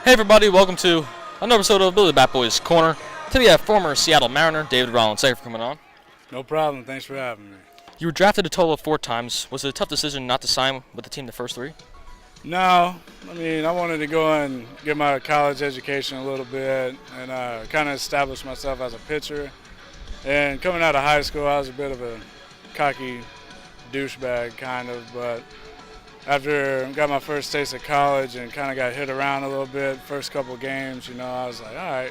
Hey everybody, welcome to another episode of Billy Bat Boys Corner. Today we have former Seattle Mariner David Rollins. Thank you for coming on. No problem. Thanks for having me. You were drafted a total of 4 times. Was it a tough decision not to sign with the team the first 3? No, I mean, I wanted to go and get my college education a little bit and kind of establish myself as a pitcher. And coming out of high school, I was a bit of a cocky douchebag, kind of, but after I got my first taste of college and kind of got hit around a little bit, first couple of games, I was like, all right,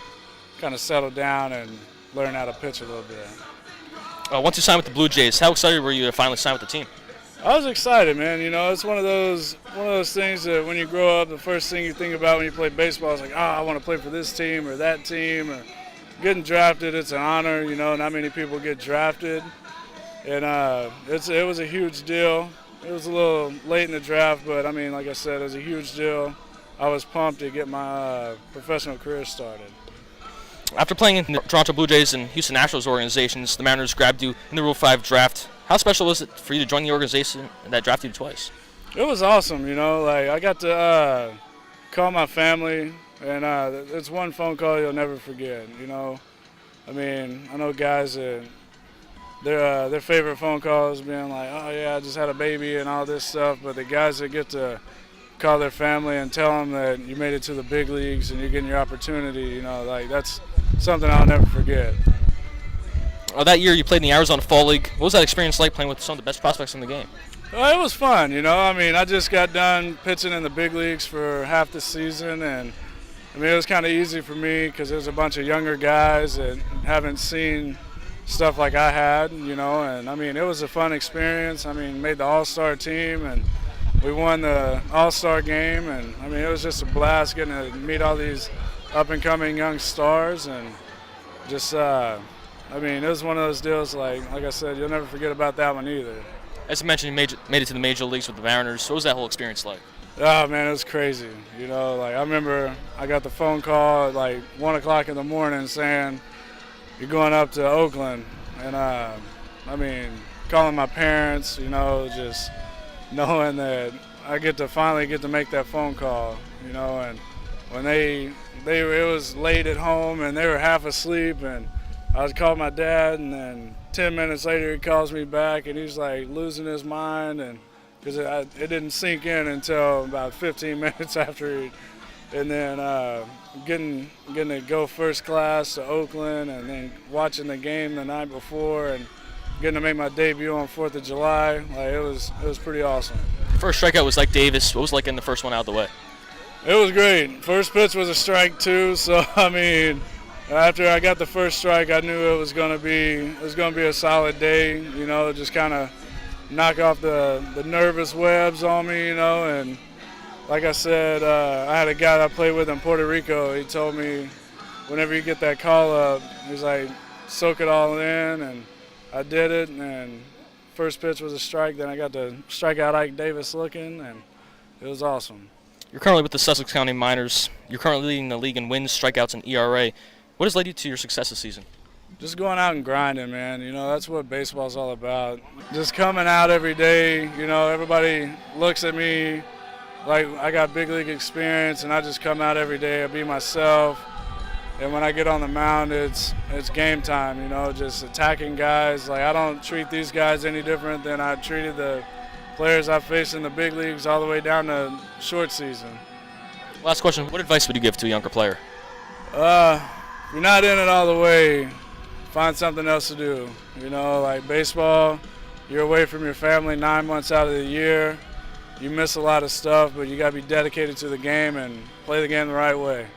kind of settled down and learn how to pitch a little bit. Once you signed with the Blue Jays, how excited were you to finally sign with the team? I was excited, man. It's one of those things that when you grow up, the first thing you think about when you play baseball is like, I want to play for this team or that team. Or getting drafted, it's an honor. Not many people get drafted, and it was a huge deal. It was a little late in the draft, but I mean, like I said, it was a huge deal. I was pumped to get my professional career started. After playing in the Toronto Blue Jays and Houston Astros organizations, the Mariners grabbed you in the Rule 5 draft. How special was it for you to join the organization that drafted you twice? It was awesome, I got to call my family, and it's one phone call you'll never forget, I mean, I know guys that their favorite phone calls being like, oh yeah, I just had a baby and all this stuff, but the guys that get to call their family and tell them that you made it to the big leagues and you're getting your opportunity, that's something I'll never forget. That year you played in the Arizona Fall League. What was that experience like playing with some of the best prospects in the game? It was fun, I mean, I just got done pitching in the big leagues for half the season, and I mean, it was kind of easy for me because there's a bunch of younger guys that haven't seen stuff like I had, and I mean, it was a fun experience. I mean, made the All-Star team, and we won the All-Star game, and I mean, it was just a blast getting to meet all these up-and-coming young stars, and just, I mean, it was one of those deals, like I said, you'll never forget about that one either. As you mentioned, you made it to the major leagues with the Mariners. What was that whole experience like? Oh, man, it was crazy. I remember I got the phone call at like 1 o'clock in the morning saying, you're going up to Oakland, and I mean, calling my parents, just knowing that I finally get to make that phone call, and when it was late at home and they were half asleep, and I was calling my dad, and then 10 minutes later he calls me back, and he's like losing his mind, and because it didn't sink in until about 15 minutes after and then getting to go first class to Oakland, and then watching the game the night before, and getting to make my debut on 4th of July. It was pretty awesome. First strikeout was like Davis. What was it like getting the first one out of the way? It was great. First pitch was a strike too, so I mean, after I got the first strike, I knew it was going to be a solid day. Just kind of knock off the nervous webs on me, and like I said, I had a guy that I played with in Puerto Rico. He told me whenever you get that call up, he's like, soak it all in, and I did it, and first pitch was a strike. Then I got to strike out Ike Davis looking, and it was awesome. You're currently with the Sussex County Miners. You're currently leading the league in wins, strikeouts, and ERA. What has led you to your success this season? Just going out and grinding, man. That's what baseball's all about. Just coming out every day. Everybody looks at me like I got big league experience, and I just come out every day. I be myself, and when I get on the mound, it's game time. Just attacking guys. I don't treat these guys any different than I treated the players I faced in the big leagues all the way down to short season. Last question: what advice would you give to a younger player? If you're not in it all the way, find something else to do. Like baseball, you're away from your family 9 months out of the year. You miss a lot of stuff, but you got to be dedicated to the game and play the game the right way.